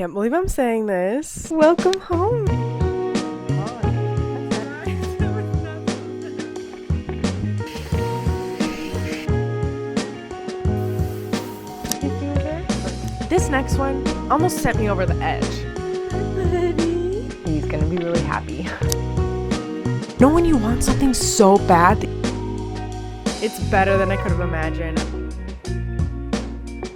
Can't believe I'm saying this. Welcome home. This next one almost sent me over the edge. He's gonna be really happy. You know when you want something so bad, it's better than I could have imagined.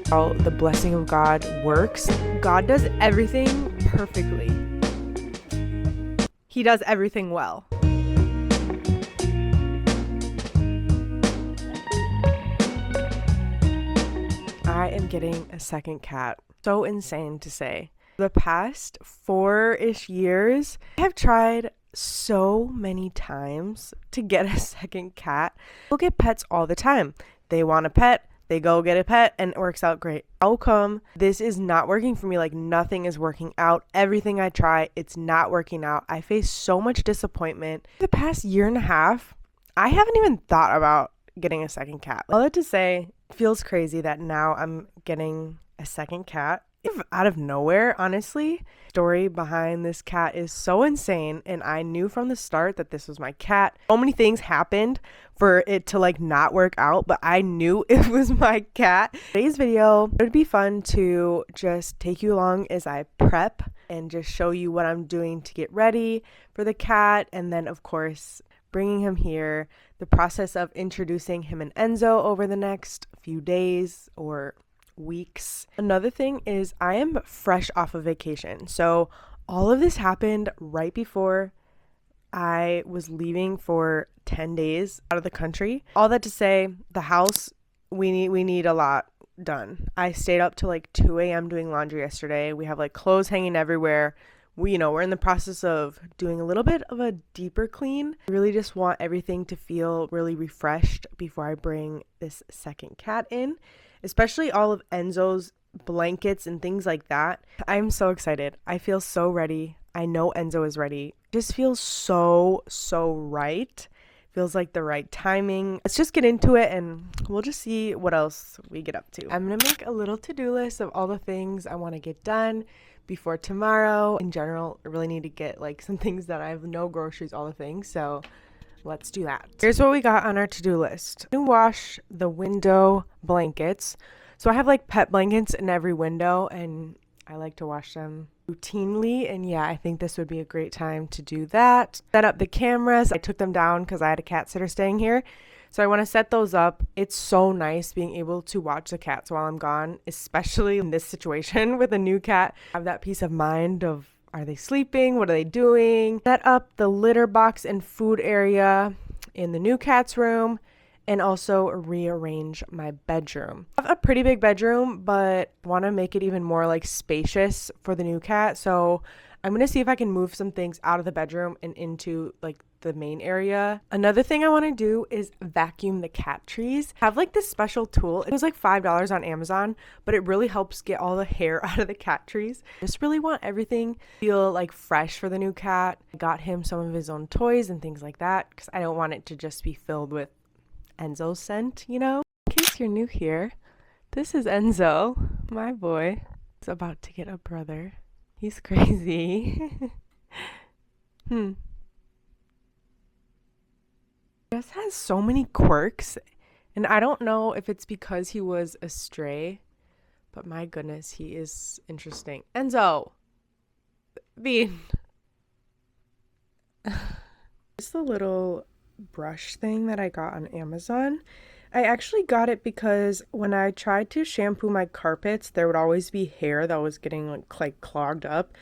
How the blessing of God works. God does everything perfectly. He does everything well. I am getting a second cat. So insane to say. The past 4-ish years, I have tried so many times to get a second cat. People get pets all the time. They want a pet, they go get a pet, and it works out great. How come this is not working for me? Like, nothing is working out. Everything I try, it's not working out. I face so much disappointment. The past year and a half, I haven't even thought about getting a second cat. All that to say, it feels crazy that now I'm getting a second cat. If out of nowhere, honestly. Story behind this cat is so insane, and I knew from the start that this was my cat. So many things happened for it to not work out, but I knew it was my cat. Today's video, it would be fun to just take you along as I prep and just show you what I'm doing to get ready for the cat, and then of course bringing him here, the process of introducing him and Enzo over the next few days or weeks. Another thing is I am fresh off of vacation. So all of this happened right before I was leaving for 10 days out of the country. All that to say, the house, we need a lot done. I stayed up till 2 a.m. doing laundry yesterday. We have clothes hanging everywhere. We're in the process of doing a little bit of a deeper clean. I really just want everything to feel really refreshed before I bring this second cat in, especially all of Enzo's blankets and things like that. I'm so excited. I feel so ready. I know Enzo is ready. It just feels so right. Feels like the right timing. Let's just get into it and we'll just see what else we get up to. I'm gonna make a little to-do list of all the things I want to get done before tomorrow. In general, I really need to get some things that I have no groceries, all the things. So let's do that. Here's what we got on our to-do list. To wash the window blankets. So I have pet blankets in every window and I like to wash them routinely, and yeah, I think this would be a great time to do that. Set up the cameras. I took them down because I had a cat sitter staying here, so I want to set those up. It's so nice being able to watch the cats while I'm gone, especially in this situation with a new cat. I have that peace of mind of, are they sleeping? What are they doing? Set up the litter box and food area in the new cat's room, and also rearrange my bedroom. I have a pretty big bedroom, but want to make it even more spacious for the new cat. So I'm going to see if I can move some things out of the bedroom and into the main area. Another thing I want to do is vacuum the cat trees. I have this special tool. It was $5 on Amazon, but it really helps get all the hair out of the cat trees. I just really want everything to feel fresh for the new cat. I got him some of his own toys and things like that because I don't want it to just be filled with Enzo's scent, In case you're new here, this is Enzo, my boy. He's about to get a brother. He's crazy. Just has so many quirks, and I don't know if it's because he was a stray, but my goodness, he is interesting. Enzo! Bean! Just a little brush thing that I got on Amazon. I actually got it because when I tried to shampoo my carpets, there would always be hair that was getting clogged up,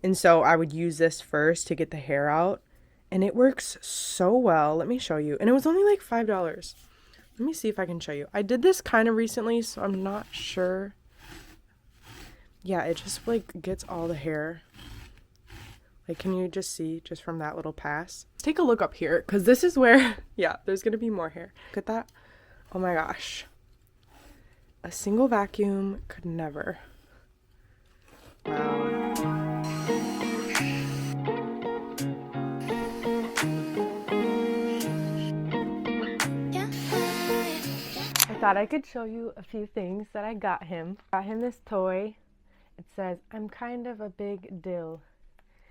and so I would use this first to get the hair out, and it works so well. Let me show you. And it was only $5. Let me see if I can show you. I did this kind of recently, so I'm not sure. Yeah, it just gets all the hair. Can you just see just from that little pass? Let's take a look up here because this is where, yeah, there's going to be more hair. Look at that. Oh my gosh. A single vacuum could never. Wow. I thought I could show you a few things that I got him. Got him this toy. It says, I'm kind of a big dill.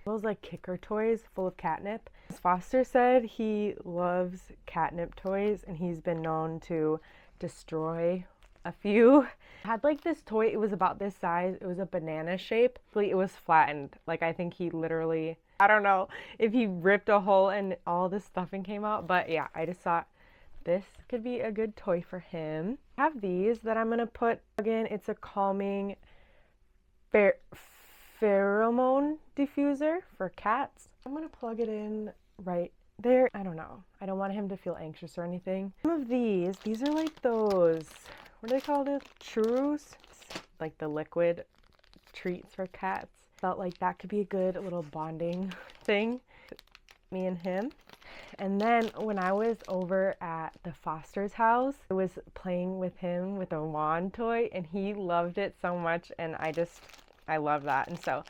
Those like kicker toys full of catnip. Foster said he loves catnip toys and he's been known to destroy a few. I had like this toy, it was about this size, it was a banana shape. It was flattened. Like I think he literally, I don't know if he ripped a hole and all the stuffing came out, but yeah, I just thought this could be a good toy for him. I have these that I'm gonna put again. It's a calming pheromone diffuser for cats. I'm gonna plug it in right there. I don't know. I don't want him to feel anxious or anything. Some of these are like those, what do they call this? Churros? Like the liquid treats for cats. Felt like that could be a good little bonding thing. Me and him. And then when I was over at the Foster's house, I was playing with him with a wand toy and he loved it so much, and I love that. And so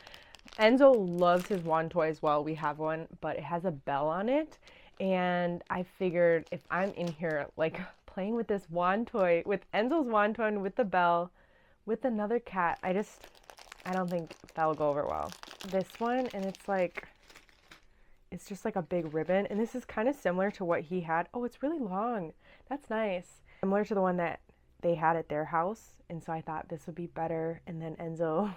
Enzo loves his wand toy as well. We have one, but it has a bell on it. And I figured if I'm in here like playing with this wand toy, with Enzo's wand toy and with the bell, with another cat, I don't think that'll go over well. This one, and it's just like a big ribbon, and this is kind of similar to what he had. Oh, it's really long. That's nice. Similar to the one that they had at their house, and so I thought this would be better, and then Enzo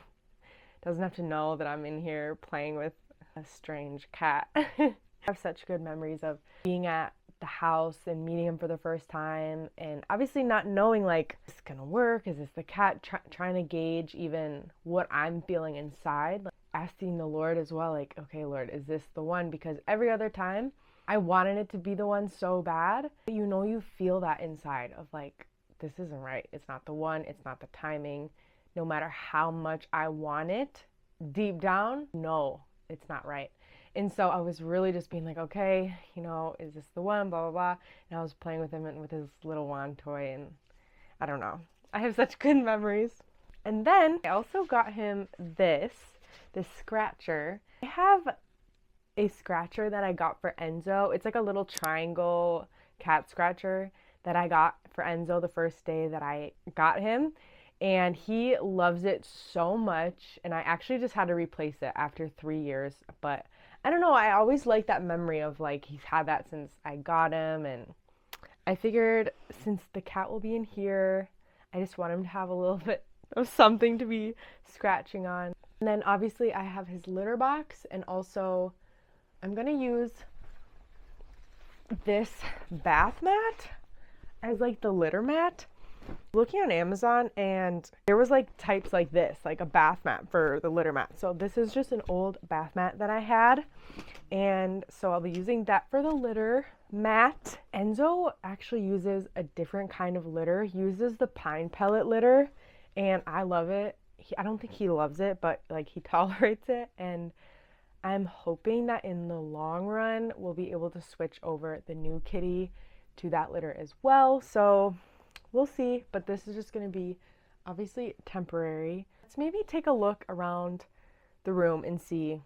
doesn't have to know that I'm in here playing with a strange cat. I have such good memories of being at the house and meeting him for the first time, and obviously not knowing like, is this gonna work? Is this the cat? Trying to gauge even what I'm feeling inside. Like, asking the Lord as well, like, okay, Lord, is this the one? Because every other time I wanted it to be the one so bad. You feel that inside of like, this isn't right. It's not the one. It's not the timing. No matter how much I want it, deep down, no, it's not right. And so I was really just being like, okay, is this the one, blah, blah, blah. And I was playing with him and with his little wand toy, and I don't know. I have such good memories. And then I also got him this scratcher. I have a scratcher that I got for Enzo. It's like a little triangle cat scratcher that I got for Enzo the first day that I got him. And he loves it so much. And I actually just had to replace it after 3 years. But I don't know, I always like that memory of like, he's had that since I got him. And I figured since the cat will be in here, I just want him to have a little bit of something to be scratching on. And then obviously I have his litter box, and also I'm gonna use this bath mat as like the litter mat. Looking on Amazon, and there was like types like this, like a bath mat for the litter mat. So this is just an old bath mat that I had, and so I'll be using that for the litter mat. Enzo actually uses a different kind of litter. He uses the pine pellet litter, and I love it. I don't think he loves it, but like he tolerates it, and I'm hoping that in the long run we'll be able to switch over the new kitty to that litter as well. So we'll see, but this is just going to be obviously temporary. Let's maybe take a look around the room and see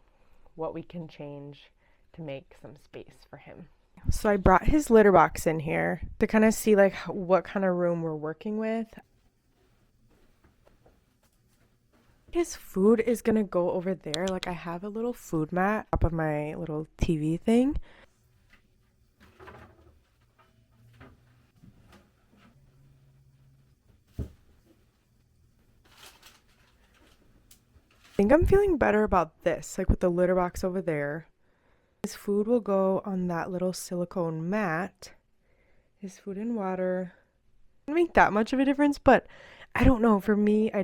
what we can change to make some space for him. So I brought his litter box in here to kind of see like what kind of room we're working with. His food is gonna go over there. Like I have a little food mat up of my little TV thing. I think I'm feeling better about this, like with the litter box over there. His food will go on that little silicone mat. His food and water. Doesn't make that much of a difference, but I don't know. For me, I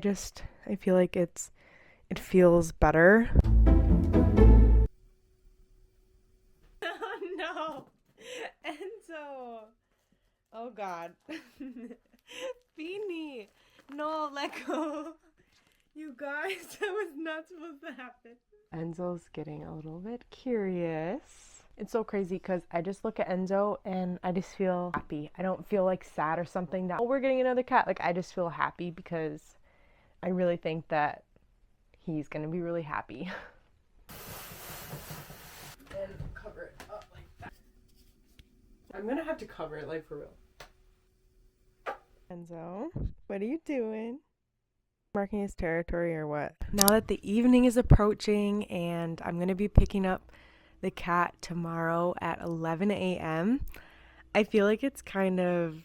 feel like it feels better. Oh no, Enzo! Oh God, Beanie! No, let go. You guys, that was not supposed to happen. Enzo's getting a little bit curious. It's so crazy because I just look at Enzo and I just feel happy. I don't feel like sad or something that, oh, we're getting another cat. Like I just feel happy because I really think that he's gonna be really happy. And cover it up like that. I'm gonna have to cover it like for real. Enzo, what are you doing? marking his territory or what? Now that the evening is approaching and I'm going to be picking up the cat tomorrow at 11 a.m., I feel like it's kind of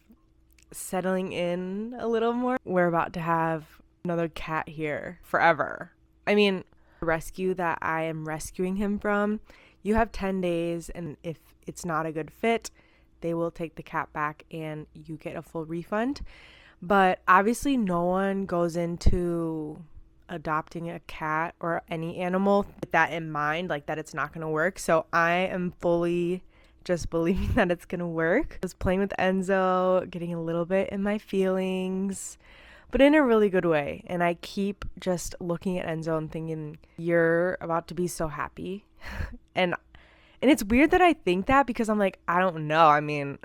settling in a little more. We're about to have another cat here forever. I mean, the rescue that I am rescuing him from, you have 10 days, and if it's not a good fit, they will take the cat back and you get a full refund. But obviously no one goes into adopting a cat or any animal with that in mind, like that it's not going to work. So I am fully just believing that it's going to work. I was playing with Enzo, getting a little bit in my feelings, but in a really good way. And I keep just looking at Enzo and thinking, you're about to be so happy. and it's weird that I think that, because I'm like, I don't know. I mean,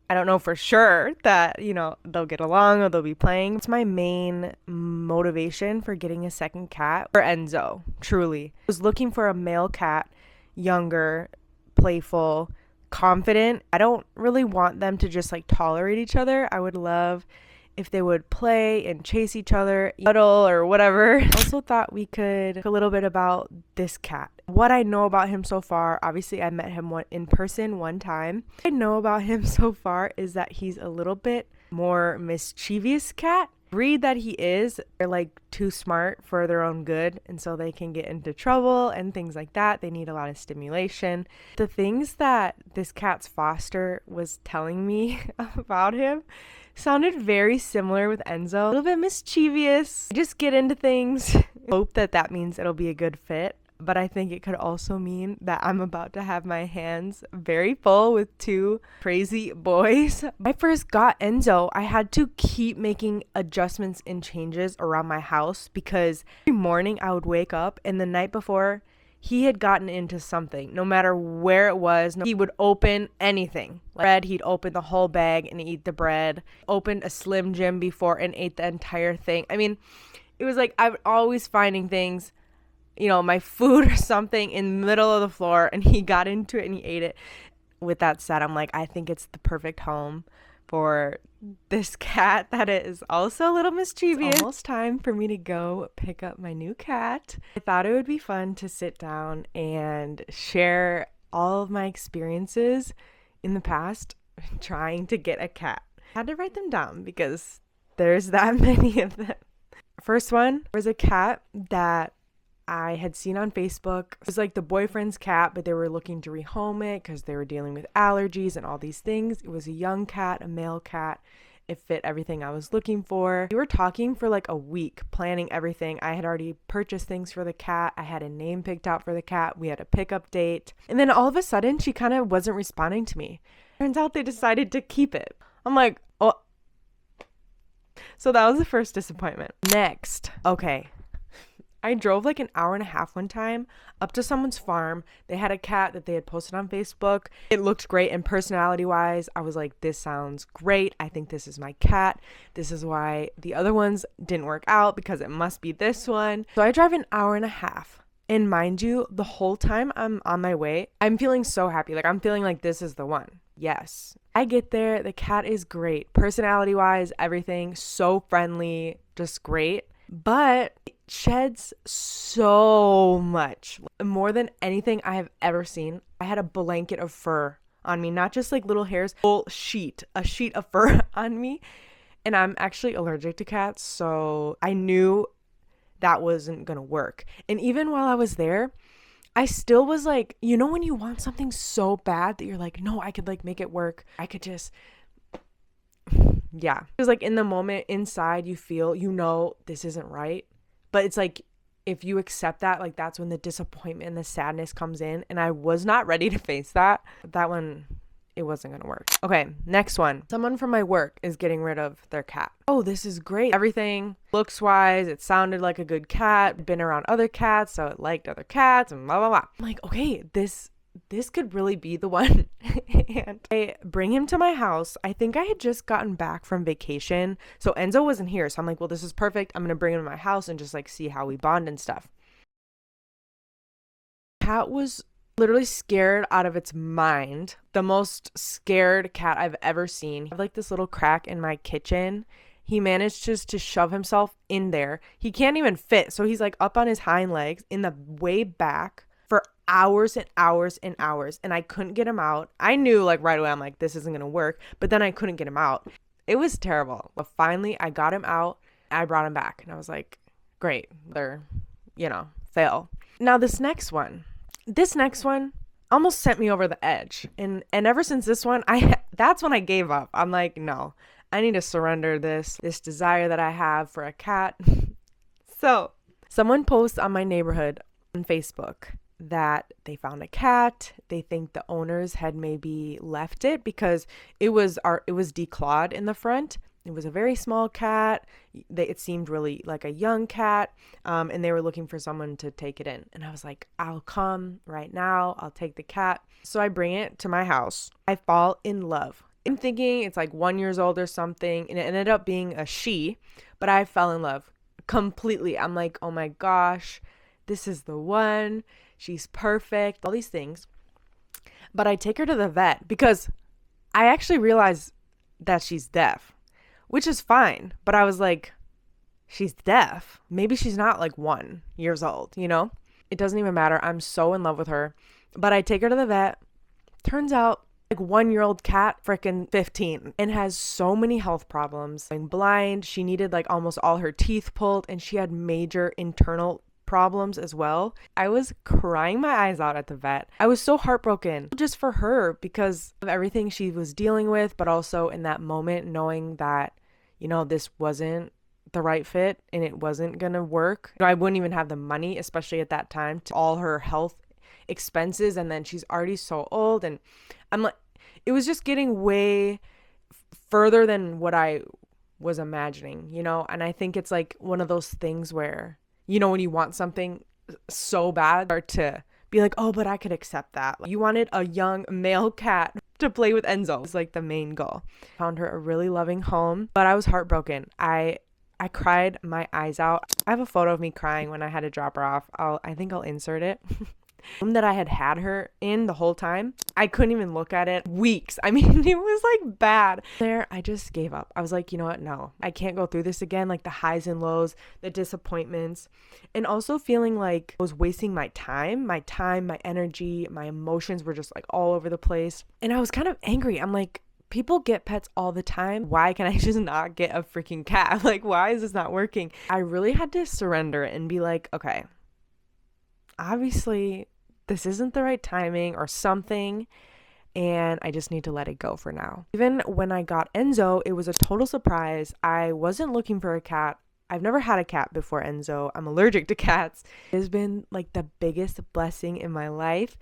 I don't know for sure that, they'll get along or they'll be playing. It's my main motivation for getting a second cat for Enzo, truly. I was looking for a male cat, younger, playful, confident. I don't really want them to just like tolerate each other. I would love if they would play and chase each other, cuddle or whatever. I also thought we could talk a little bit about this cat. What I know about him so far, obviously I met him in person one time. What I know about him so far is that he's a little bit more mischievous cat. Breed that he is, they're like too smart for their own good, and so they can get into trouble and things like that. They need a lot of stimulation. The things that this cat's foster was telling me about him sounded very similar with Enzo. A little bit mischievous, just get into things. Hope that means it'll be a good fit. But I think it could also mean that I'm about to have my hands very full with two crazy boys. When I first got Enzo, I had to keep making adjustments and changes around my house, because every morning I would wake up and the night before he had gotten into something. No matter where it was, he would open anything. Like bread, he'd open the whole bag and eat the bread. Opened a Slim Jim before and ate the entire thing. I mean, it was like I'm always finding things, my food or something in the middle of the floor, and he got into it and he ate it. With that said, I'm like, I think it's the perfect home for this cat that is also a little mischievous. It's almost time for me to go pick up my new cat. I thought it would be fun to sit down and share all of my experiences in the past trying to get a cat. I had to write them down because there's that many of them. First one was a cat that I had seen on Facebook. It was like the boyfriend's cat, but they were looking to rehome it because they were dealing with allergies and all these things. It was a young cat, a male cat. It fit everything I was looking for. We were talking for like a week, planning everything. I had already purchased things for the cat. I had a name picked out for the cat. We had a pickup date. And then all of a sudden, she kind of wasn't responding to me. Turns out they decided to keep it. I'm like, oh. So that was the first disappointment. Next. Okay. I drove like an hour and a half one time up to someone's farm. They had a cat that they had posted on Facebook. It looked great, and personality wise, I was like, this sounds great. I think this is my cat. This is why the other ones didn't work out, because it must be this one. So I drive an hour and a half. And mind you, the whole time I'm on my way, I'm feeling so happy. Like I'm feeling like this is the one. Yes. I get there. The cat is great. Personality wise, everything so friendly, just great. But it sheds so much, more than anything I have ever seen. I had a blanket of fur on me, not just like little hairs, a sheet of fur on me. And I'm actually allergic to cats, so I knew that wasn't gonna work. And even while I was there, I still was like, when you want something so bad that you're like, no, I could like make it work. I could just... Yeah. It was like in the moment inside you feel, this isn't right. But it's like, if you accept that, like that's when the disappointment and the sadness comes in. And I was not ready to face that. That one, it wasn't going to work. Okay, next one. Someone from my work is getting rid of their cat. Oh, this is great. Everything looks wise. It sounded like a good cat. Been around other cats, so it liked other cats and blah, blah, blah. I'm like, okay, this could really be the one. And I bring him to my house. I think I had just gotten back from vacation, so Enzo wasn't here. So I'm like, well, this is perfect. I'm gonna bring him to my house and just like see how we bond and stuff. Cat was literally scared out of its mind. The most scared cat I've ever seen. I have like this little crack in my kitchen. he managed just to shove himself in there. He can't even fit. So he's like up on his hind legs in the way back for hours and hours and hours. And I couldn't get him out. I knew like right away, I'm like, this isn't going to work. But then I couldn't get him out. It was terrible. But finally I got him out. I brought him back and I was like, great. They're, fail. Now this next one almost sent me over the edge. And ever since this one, that's when I gave up. I'm like, no, I need to surrender this desire that I have for a cat. So someone posts on my neighborhood on Facebook that they found a cat. They think the owners had maybe left it because it was declawed in the front. It was a very small cat. It seemed really like a young cat, and they were looking for someone to take it in. And I was like, I'll come right now. I'll take the cat. So I bring it to my house. I fall in love. I'm thinking it's like 1 year old or something, and it ended up being a she, but I fell in love completely. I'm like, oh my gosh, this is the one. She's perfect. All these things. But I take her to the vet because I actually realized that she's deaf. Which is fine. But I was like, she's deaf. Maybe she's not like 1 year old, It doesn't even matter. I'm so in love with her. But I take her to the vet. Turns out like 1 year old cat, freaking 15, and has so many health problems. Going blind. She needed like almost all her teeth pulled, and she had major internal problems as well. I was crying my eyes out at the vet. I was so heartbroken just for her because of everything she was dealing with, but also in that moment knowing that this wasn't the right fit and it wasn't going to work. I wouldn't even have the money, especially at that time, to all her health expenses. And then she's already so old. And I'm like, it was just getting way further than what I was imagining, And I think it's like one of those things where, when you want something so bad or to be like, oh, but I could accept that. Like, you wanted a young male cat to play with Enzo. It's like the main goal. Found her a really loving home, but I was heartbroken. I cried my eyes out. I have a photo of me crying when I had to drop her off. I think I'll insert it. Room that I had her in the whole time. I couldn't even look at it. Weeks. I mean, it was like bad. There, I just gave up. I was like, you know what? No, I can't go through this again. Like the highs and lows, the disappointments, and also feeling like I was wasting my time, my energy, my emotions were just like all over the place. And I was kind of angry. I'm like, people get pets all the time. Why can I just not get a freaking cat? Like, why is this not working? I really had to surrender and be like, okay, obviously this isn't the right timing or something, and I just need to let it go for now. Even when I got Enzo, it was a total surprise. I wasn't looking for a cat. I've never had a cat before Enzo. I'm allergic to cats. It has been like the biggest blessing in my life.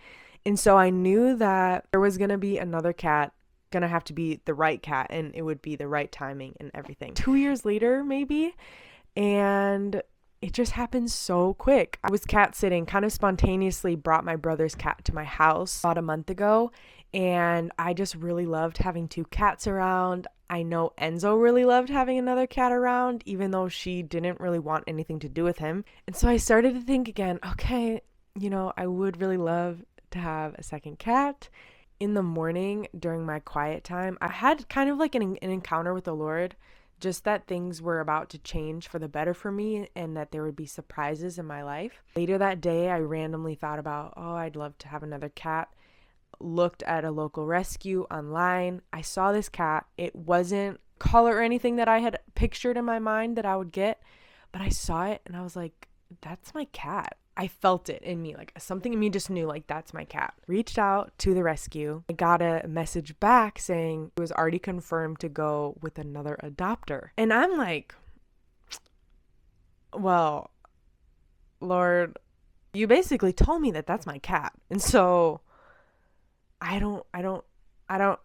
And so I knew that there was going to be another cat, going to have to be the right cat, and it would be the right timing and everything. 2 years later, maybe, and it just happened so quick. I was cat sitting, kind of spontaneously brought my brother's cat to my house about a month ago, and I just really loved having 2 cats around. I know Enzo really loved having another cat around, even though she didn't really want anything to do with him. And so I started to think again, okay, I would really love to have a second cat. In the morning during my quiet time, I had kind of like an encounter with the Lord. Just that things were about to change for the better for me and that there would be surprises in my life. Later that day, I randomly thought about, oh, I'd love to have another cat. Looked at a local rescue online. I saw this cat. It wasn't color or anything that I had pictured in my mind that I would get, but I saw it and I was like, that's my cat. I felt it in me, like something in me just knew like that's my cat. Reached out to the rescue. I got a message back saying it was already confirmed to go with another adopter. And I'm like, well, Lord, you basically told me that that's my cat. And so I don't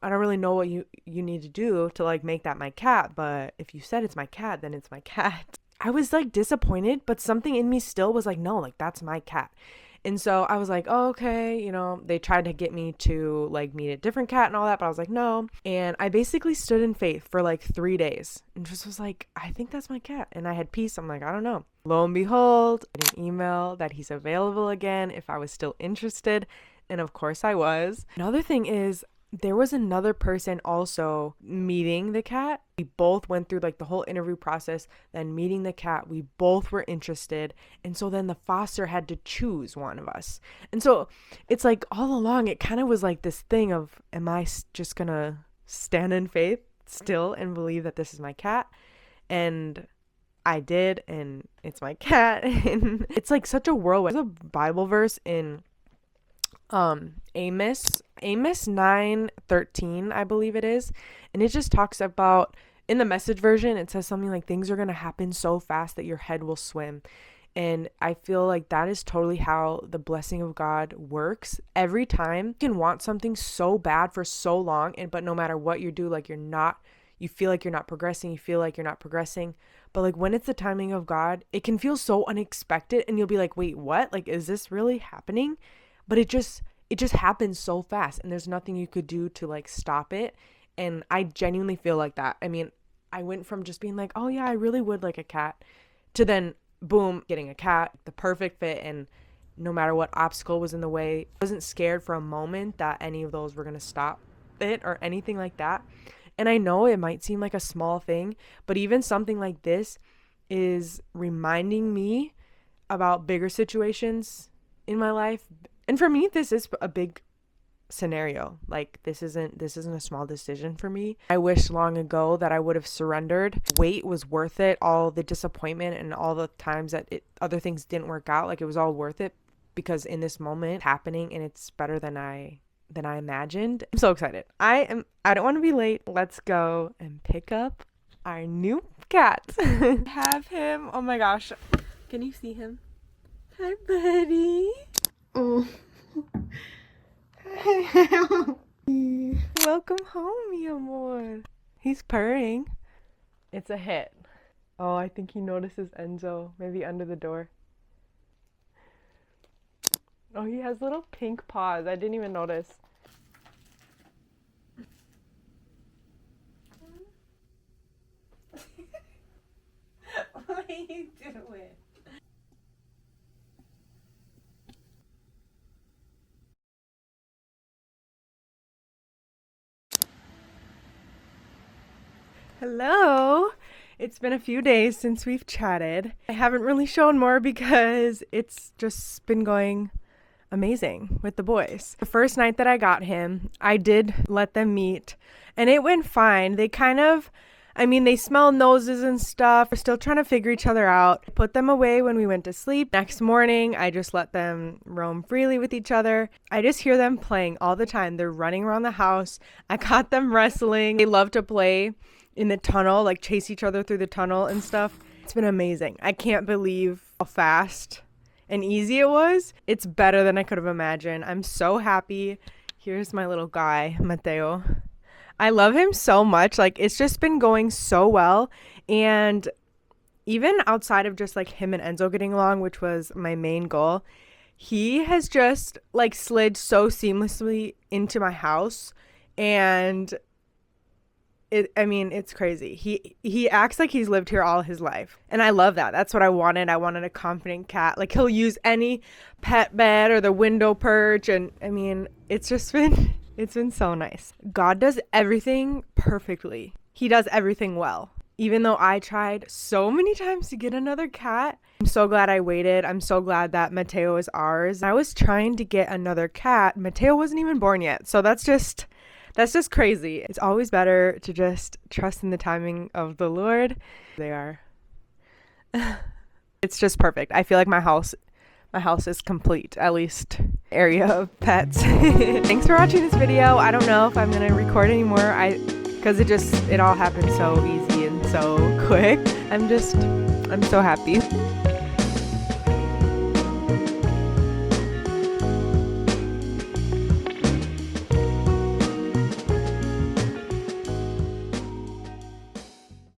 really know what you need to do to like make that my cat, but if you said it's my cat, then it's my cat. I was like disappointed, but something in me still was like, no, like that's my cat. And so I was like, oh, okay, they tried to get me to like meet a different cat and all that, but I was like, no. And I basically stood in faith for like 3 days and just was like, I think that's my cat. And I had peace. I'm like, I don't know. Lo and behold, an email that he's available again if I was still interested. And of course I was. Another thing is, there was another person also meeting the cat. We both went through like the whole interview process, then meeting the cat. We both were interested. And so then the foster had to choose one of us. And so it's like all along, it kind of was like this thing of, am I just gonna stand in faith still and believe that this is my cat? And I did, and it's my cat. And it's like such a whirlwind. There's a Bible verse in Amos 9:13, I believe it is, and it just talks about, in the Message version, it says something like things are going to happen so fast that your head will swim. And I feel like that is totally how the blessing of God works. Every time you can want something so bad for so long, but no matter what you do, like you feel like you're not progressing, but like when it's the timing of God, it can feel so unexpected, and you'll be like, wait, what? Like, is this really happening? But it just happens so fast, and there's nothing you could do to like stop it. And I genuinely feel like that. I mean, I went from just being like, oh yeah, I really would like a cat, to then boom, getting a cat, the perfect fit. And no matter what obstacle was in the way, I wasn't scared for a moment that any of those were going to stop it or anything like that. And I know it might seem like a small thing, but even something like this is reminding me about bigger situations in my life. And for me, this is a big scenario. Like, this isn't a small decision for me. I wish long ago that I would have surrendered. Wait was worth it. All the disappointment and all the times that other things didn't work out, like, it was all worth it, because in this moment happening, and it's better than I imagined. I'm so excited. I don't want to be late. Let's go and pick up our new cat. Have him. Oh my gosh. Can you see him? Hi, buddy. Oh. Welcome home, mi amor. He's purring. It's a hit. Oh, I think he notices Enzo, maybe under the door. Oh, he has little pink paws. I didn't even notice. What are you doing? Hello. It's been a few days since we've chatted. I haven't really shown more because it's just been going amazing with the boys. The first night that I got him, I did let them meet, and it went fine. They they smell noses and stuff. We're still trying to figure each other out. Put them away when we went to sleep. Next morning, I just let them roam freely with each other. I just hear them playing all the time. They're running around the house. I caught them wrestling. They love to play in the tunnel, like chase each other through the tunnel and stuff. It's been amazing. I can't believe how fast and easy it was. It's better than I could have imagined. I'm so happy. Here's my little guy, Mateo. I love him so much. Like, it's just been going so well. And even outside of just like him and Enzo getting along, which was my main goal, he has just like slid so seamlessly into my house. And it's crazy. He acts like he's lived here all his life. And I love that. That's what I wanted. I wanted a confident cat. Like, he'll use any pet bed or the window perch. And it's been so nice. God does everything perfectly. He does everything well. Even though I tried so many times to get another cat, I'm so glad I waited. I'm so glad that Mateo is ours. I was trying to get another cat. Mateo wasn't even born yet. So that's just crazy. It's always better to just trust in the timing of the Lord. They are. It's just perfect. I feel like my house is complete, at least area of pets. Thanks for watching this video. I don't know if I'm gonna record anymore. Because it all happened so easy and so quick. I'm so happy.